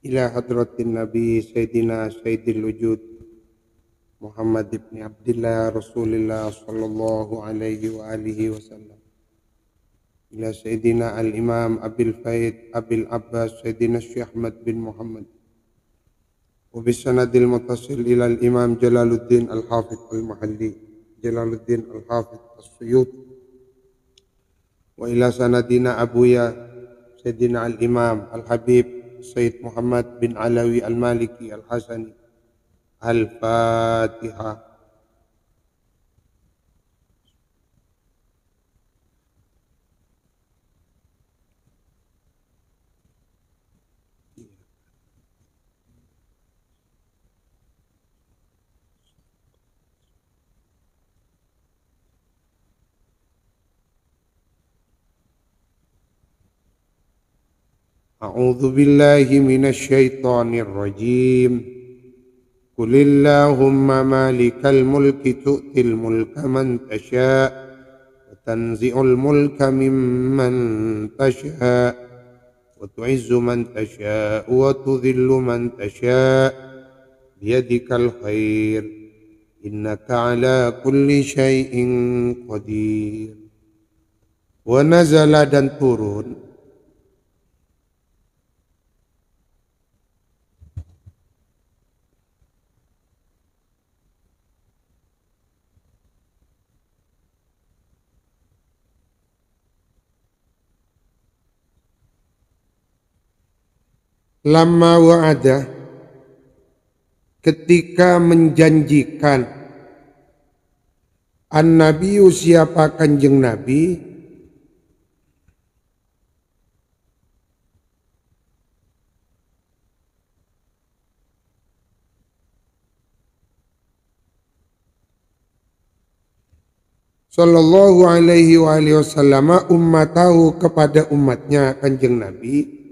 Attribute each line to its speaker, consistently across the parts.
Speaker 1: ila hadratin Nabi Sayyidina Sayyidil Wujud Muhammad ibn Abdullah Rasulullah sallallahu alaihi wa alihi wasallam ila Sayyidina Al-Imam Abil Faid Abil Abbas Sayyidina Syekh Ahmad bin Muhammad wa bisanadil mutasil ila Al-Imam Jalaluddin Al-Hafidh Al-Mahalli Jalaluddin Al-Hafidh As-Suyuti wa ila sanadina abuya Sayyidina Al-Imam Al-Habib Sayyid Muhammad bin Alawi Al-Maliki Al-Hasani. Al-Fatihah. A'udzu billahi minasy syaithanir rajim. Qulillahumma malikal mulki tu'til mulka man tasha' wa tanzi'ul mulka mimman tasha' wa tu'izzu man tasha' wa tudhillu man tasha' biyadikal khair innaka ala kulli syai'in qadir. Wa nazala dan turun lama wa'ada ketika menjanjikan an-nabiyu siapa kanjeng Nabi sallallahu alaihi wa alihi wasallam ummatahu kepada umatnya kanjeng Nabi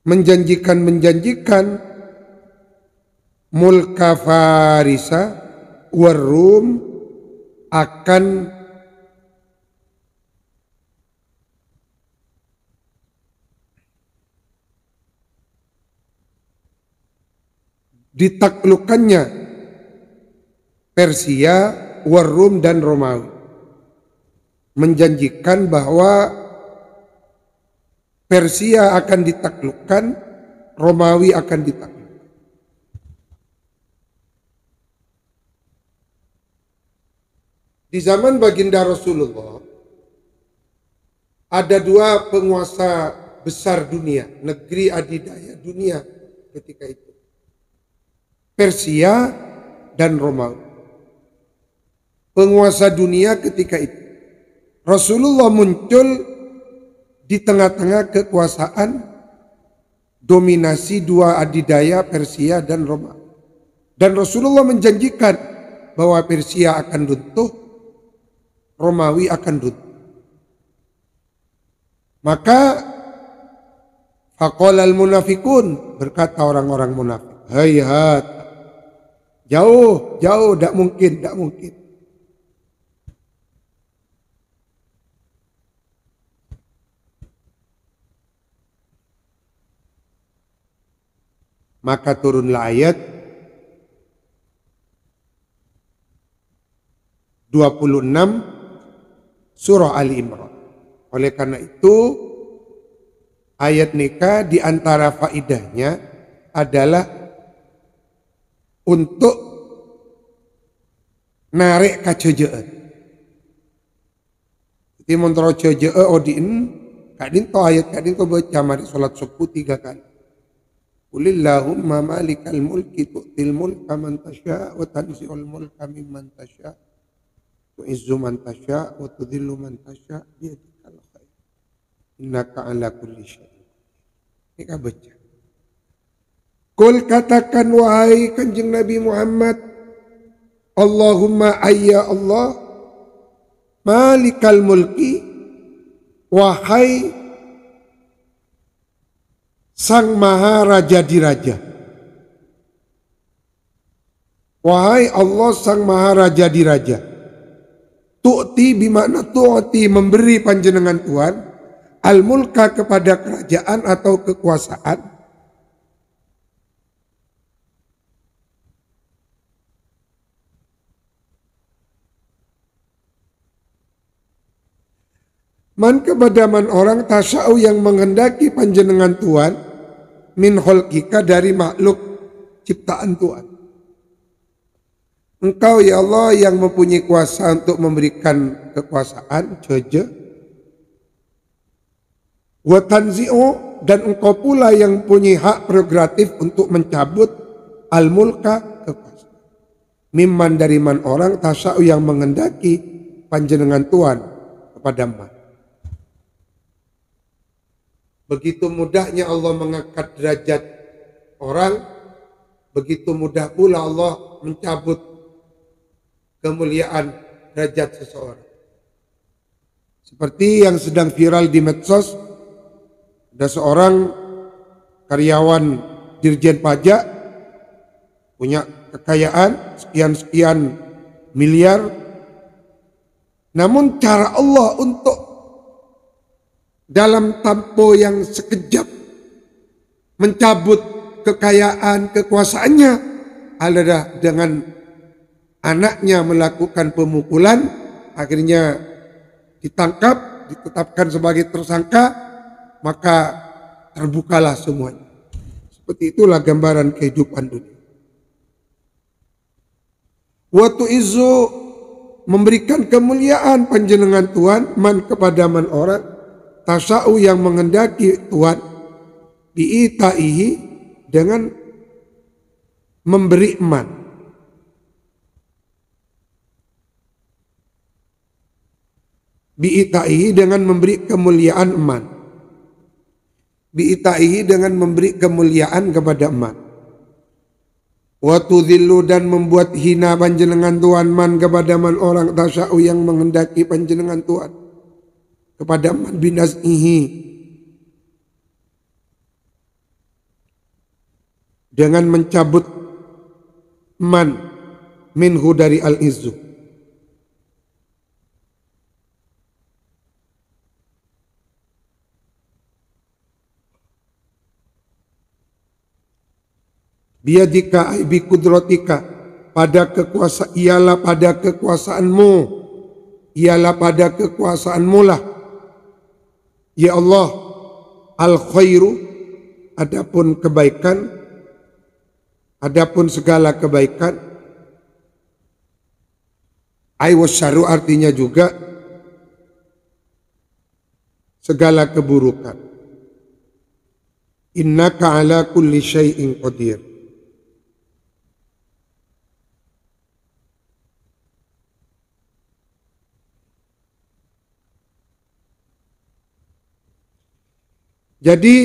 Speaker 1: menjanjikan mulka Farisa warum akan ditaklukkannya Persia, Warum dan Romawi. Menjanjikan bahwa Persia akan ditaklukkan, Romawi akan ditaklukkan. Di zaman baginda Rasulullah ada dua penguasa besar dunia, negeri adidaya dunia ketika itu. Persia dan Romawi. Penguasa dunia ketika itu. Rasulullah muncul di tengah-tengah kekuasaan dominasi dua adidaya Persia dan Romawi. Dan Rasulullah menjanjikan bahwa Persia akan runtuh, Romawi akan runtuh. Maka faqalal munafikun, berkata orang-orang munafik, hayhat, jauh, tidak mungkin, tidak mungkin. Maka turunlah ayat 26 surah Ali Imran. Oleh karena itu ayat nikah di antara faidahnya adalah untuk narik kacejaan. Jadi mentero cejaan odin kadin to ayat kadin ko baca mari salat subuh 3 kali. Qulillahumma malikal mulki tu'til mulka man tasya' wa tanzi'ul mulka mimman tasya' wa izzu man tasya' wa tudhillu man tasya' biyadikal khair innaka ala kulli syai'in. Ini baca. Qul katakan wahai kanjeng Nabi Muhammad, Allahumma ayya Allah malikal mulki, wahai Sang Maha Raja di Raja. Wahai Allah Sang Maha Raja di Raja. Tu'ti bimakna tu'ti, memberi panjenengan Tuhan, al-mulka kepada kerajaan atau kekuasaan, man kepada man orang tasya'u yang menghendaki panjenengan Tuhan, min kholqika dari makhluk ciptaan Tuhan. Engkau ya Allah yang mempunyai kuasa untuk memberikan kekuasaan, jojo. Wa tanzi'u, dan engkau pula yang punya hak prerogatif untuk mencabut al-mulka, kekuasaan. Mimman dari man orang tasya'u yang menghendaki panjenengan Tuhan kepada man. Begitu mudahnya Allah mengangkat derajat orang, begitu mudah pula Allah mencabut kemuliaan derajat seseorang. Seperti yang sedang viral di medsos, ada seorang karyawan Dirjen Pajak punya kekayaan sekian-sekian miliar, namun cara Allah untuk dalam tempo yang sekejap mencabut kekayaan kekuasaannya adalah dengan anaknya melakukan pemukulan, akhirnya ditangkap, ditetapkan sebagai tersangka, maka terbukalah semuanya. Seperti itulah gambaran kehidupan dunia. Wa tu'izzu, memberikan kemuliaan panjenengan Tuhan, man kepada man orang, tasya'u yang menghendaki Tuhan, bi'itaihi, dengan memberi man. Bi'itaihi, dengan memberi kemuliaan man. Bi'itaihi, dengan memberi kemuliaan kepada man. Wa tudhillu, dan membuat hina panjenengan Tuhan man kepada man orang tasya'u yang menghendaki panjenengan Tuhan kepada man binaz'ihi, dengan mencabut man minhu dari al-izzu. Biadika aibi kudratika, pada kekuasaan, ialah pada kekuasaanmu, ialah pada kekuasaanmu lah ya Allah, al khairu, adapun kebaikan, adapun segala kebaikan, ai wasyaru, artinya juga segala keburukan. Innaka ala kulli syai'in qadir. Jadi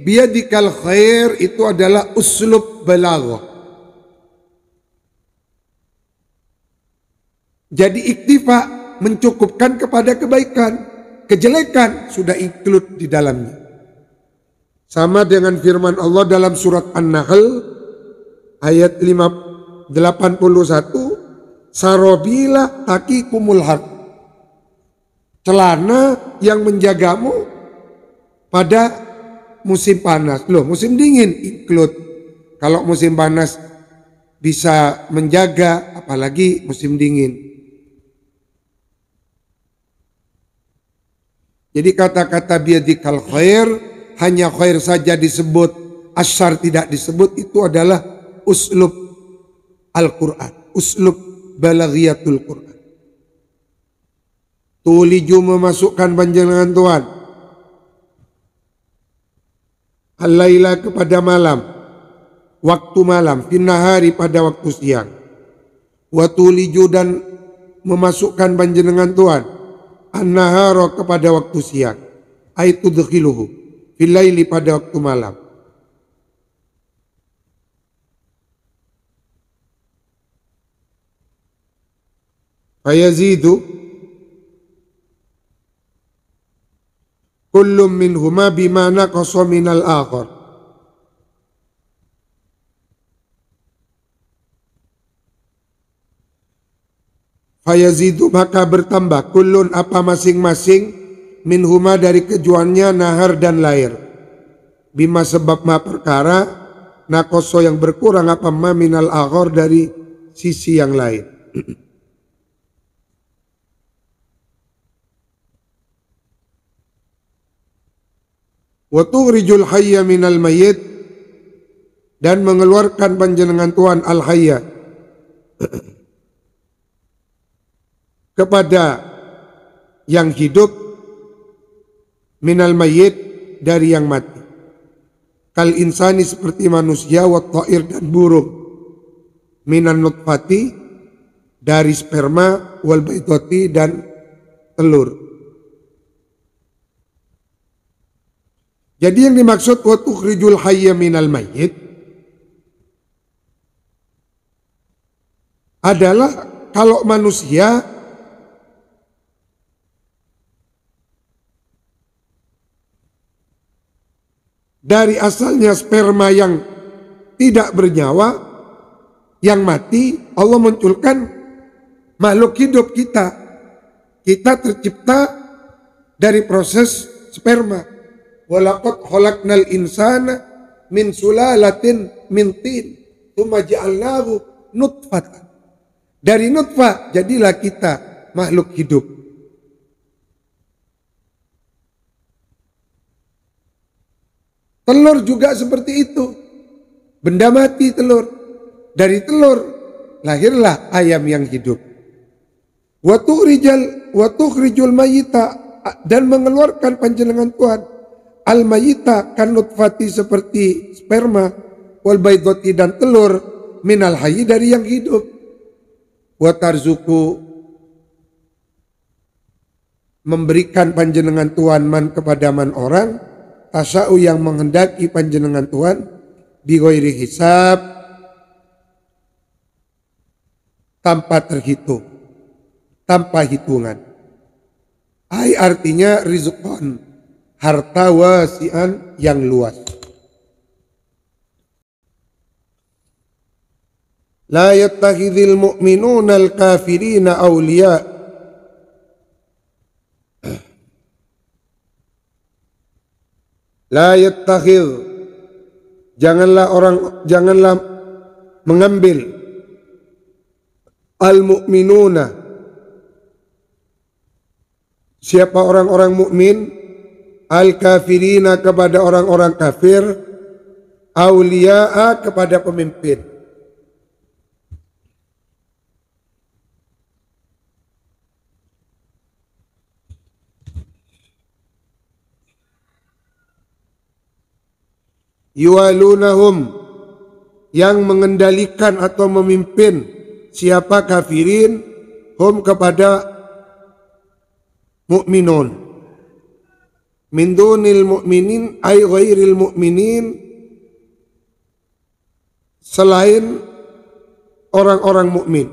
Speaker 1: biadikal khair itu adalah uslub balaghah. Jadi iktifa mencukupkan kepada kebaikan, kejelekan sudah include di dalamnya. Sama dengan firman Allah dalam surat An-Nahl ayat 81, sarobila taqikumul har, celana yang menjagamu pada musim panas. Loh, musim dingin include. Kalau musim panas bisa menjaga, apalagi musim dingin. Jadi kata-kata biadikal khair, hanya khair saja disebut, asyar tidak disebut, itu adalah uslub Al-Quran, uslub balaghiyatul Quran. Tuliju, memasukkan panjenengan Tuhan, al-laila kepada malam, waktu malam, finnahari pada waktu siang. Wa tuliju, dan memasukkan panjenengan Tuhan, an-nahara kepada waktu siang, ay tudkhiluhu fil laili pada waktu malam. Fayazidu kullum minhuma bima naqasa minal akhar. Fayazidu maka bertambah kullun apa masing-masing minhuma dari keduanya nahar dan lair. Bima sebab ma perkara nakoso yang berkurang apa ma minal aghor dari sisi yang lain. Wa tughrijul hayya minal mayyit dan mengeluarkan panjenengan Tuhan al hayya kepada yang hidup minal mayyit dari yang mati. Kal insani seperti manusia wa ta'ir dan burung. Minan nutfati dari sperma wal baydati dan telur. Jadi yang dimaksud wa tukhrijul hayya minal mayyit adalah kalau manusia dari asalnya sperma yang tidak bernyawa, yang mati, Allah munculkan makhluk hidup kita. Kita tercipta dari proses sperma. Walaqad khalaqnal insana min sulalatin min tin, tsumma ja'alnahu nutfatan. Dari nutfah jadilah kita makhluk hidup. Telur juga seperti itu. Benda mati telur. Dari telur lahirlah ayam yang hidup. Wa tukhrijul mayyita dan mengeluarkan panjenengan Tuhan al mayyita kan nutfati seperti sperma wal baydati dan telur minal hayyi dari yang hidup. Wa tarzuku memberikan panjenengan Tuhan man kepada man orang tasa'u yang menghendaki panjenengan Tuhan bi ghairi hisab tanpa terhitung, tanpa hitungan. Ai artinya rizqan, harta wasi'an yang luas. La yattakhidhul mu'minuna al-kafirina awliya. La yattakhidh, janganlah mengambil al-mu'minuna, siapa orang-orang mukmin, al-kafirina kepada orang-orang kafir, auliya'a kepada pemimpin. Yuwalunahum, yang mengendalikan atau memimpin siapa kafirin, hum kepada mukminun. Min dunil mu'minin ay ghairil mu'minin, selain orang-orang mukmin.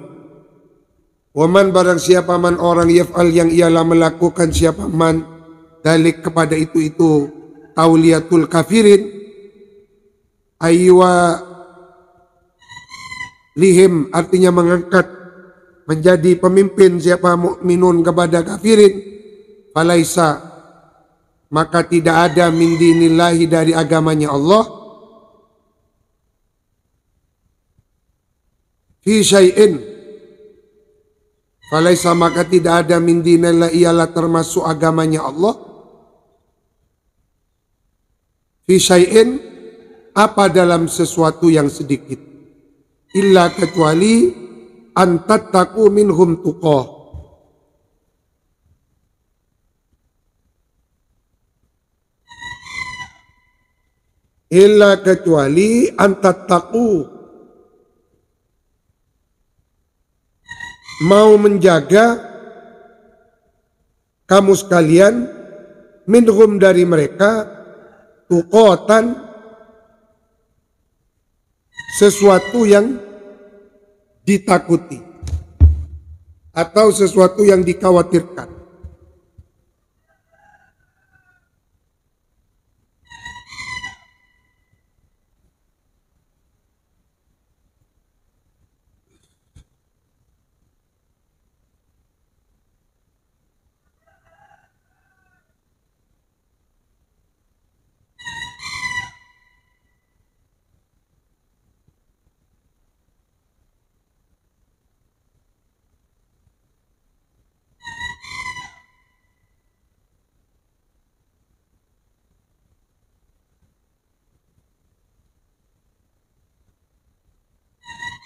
Speaker 1: Waman barang siapa man orang yaf'al yang ialah melakukan siapa man dalik kepada itu tauliyatul kafirin, aywa lihim artinya mengangkat menjadi pemimpin siapa mukminun kepada kafirin, falaisa maka tidak ada min dinillahi dari agamanya Allah, fi syai'in, falaisa maka tidak ada min dinillahi ialah termasuk agamanya Allah, fi syai'in apa dalam sesuatu yang sedikit, illa kecuali antattaku minhum tuqah, illa kecuali antattaku mau menjaga kamu sekalian minhum dari mereka tuqatan sesuatu yang ditakuti atau sesuatu yang dikhawatirkan.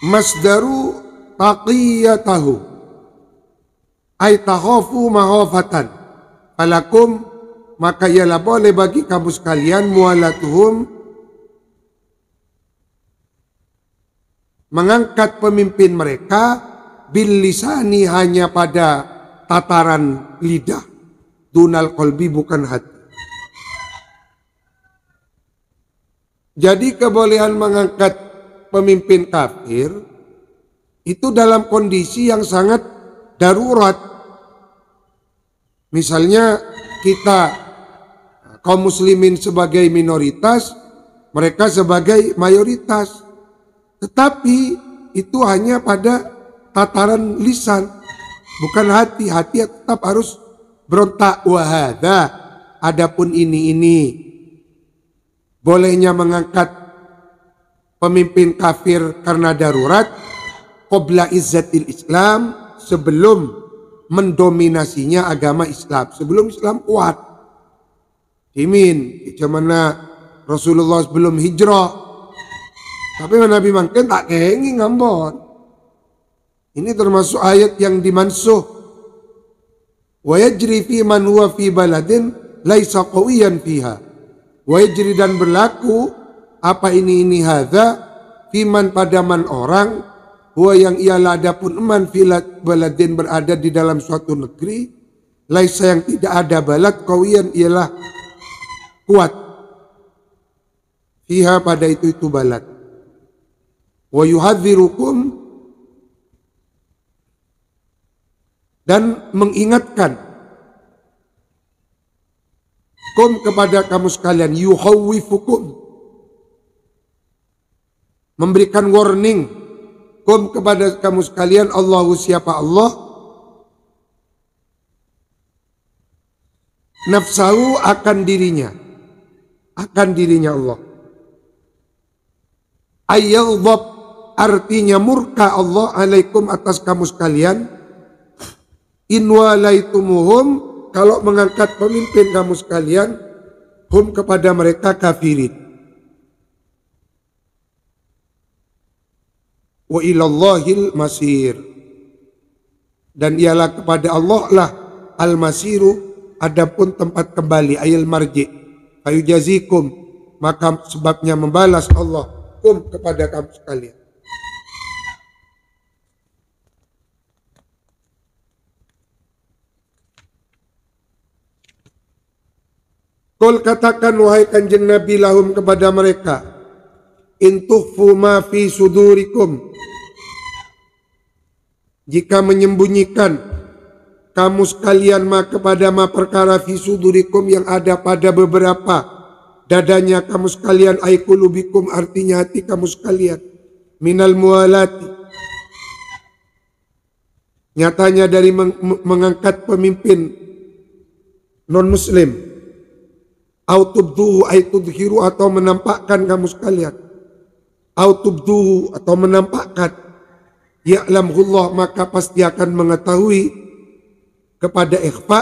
Speaker 1: masdaru taqiyatahu ay takhafu mahafatan falakum, maka ialah boleh bagi kamu sekalian mualatuhum, mengangkat pemimpin mereka bil lisani, hanya pada tataran lidah, dunal qalbi, bukan hati. Jadi kebolehan mengangkat pemimpin kafir itu dalam kondisi yang sangat darurat. Misalnya kita kaum muslimin sebagai minoritas, mereka sebagai mayoritas. Tetapi itu hanya pada tataran lisan, bukan hati. Hati tetap harus berontak, wahada. Adapun ini bolehnya mengangkat pemimpin kafir karena darurat qabla izzatil Islam, sebelum mendominasinya agama Islam, sebelum Islam kuat. Dimin mana Rasulullah sebelum hijrah, tapi Nabi mangken tak kengi ngambon. Ini termasuk ayat yang dimansuh. Wa yajri fi man huwa fi baladin laisa qawiyan fiha. Wa yajri, dan berlaku apa ini hadza fiman, pada man orang, huwa yang ialah adapun man filat baladin, berada di dalam suatu negeri, laisa yang tidak ada, balad qawiyan ialah kuat, fiha pada itu balad. Wa yuhadzirukum, dan mengingatkan kum kepada kamu sekalian, yukhawwifukum, memberikan warning kum kepada kamu sekalian, Allahu, siapa Allah, nafsahu, akan dirinya Allah, ayyadhab, artinya murka Allah, alaikum, atas kamu sekalian, in walaitumuhum, kalau mengangkat pemimpin kamu sekalian, hum, kepada mereka, kafirin. Wa ilallahil masir, dan ialah kepada Allah lah al-masiru, adapun tempat kembali, ayil marji, fayujazikum, maka sebabnya membalas Allah kum, kepada kamu sekalian. Qul, katakan wahai kanjeng Nabi, lahum, kepada mereka, in tukhfu ma fi sudurikum, jika menyembunyikan kamu sekalian ma, kepada ma perkara fi sudurikum, yang ada pada beberapa dadanya kamu sekalian, ay qulubikum, artinya hati kamu sekalian, minal mualati, nyatanya dari mengangkat pemimpin non muslim, autubduhu, ay tudhiru, atau menampakkan kamu sekalian, autubduhu, atau menampakkan, ya'lamullah, maka pasti akan mengetahui, kepada ikhfa,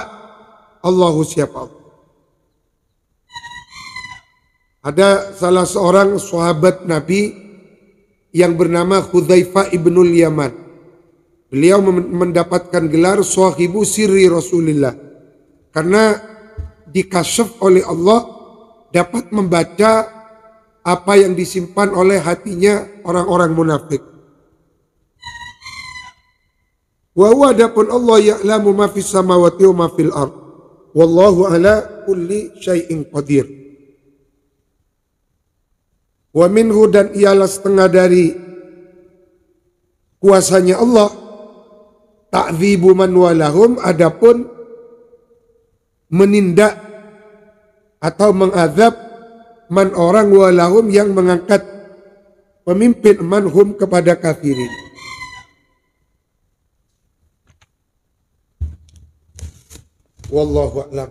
Speaker 1: Allahu, siapa Allah. Ada salah seorang sahabat Nabi yang bernama Hudzaifah ibnul Yaman. Beliau mendapatkan gelar sahibu sirri Rasulillah, karena dikasyaf oleh Allah, dapat membaca apa yang disimpan oleh hatinya orang-orang munafik. Wa huwa, adapun Allah, ya'lamu ma fis samawati wa ma fil ard, wallahu ala kulli syai'in qadir. Wa minhu, dan ialah setengah dari kuasanya Allah, ta'dzibu man walahum, adapun menindak atau mengazab man, orang, walahum, yang mengangkat pemimpin, manhum, kepada kafirin. Wallahu a'lam.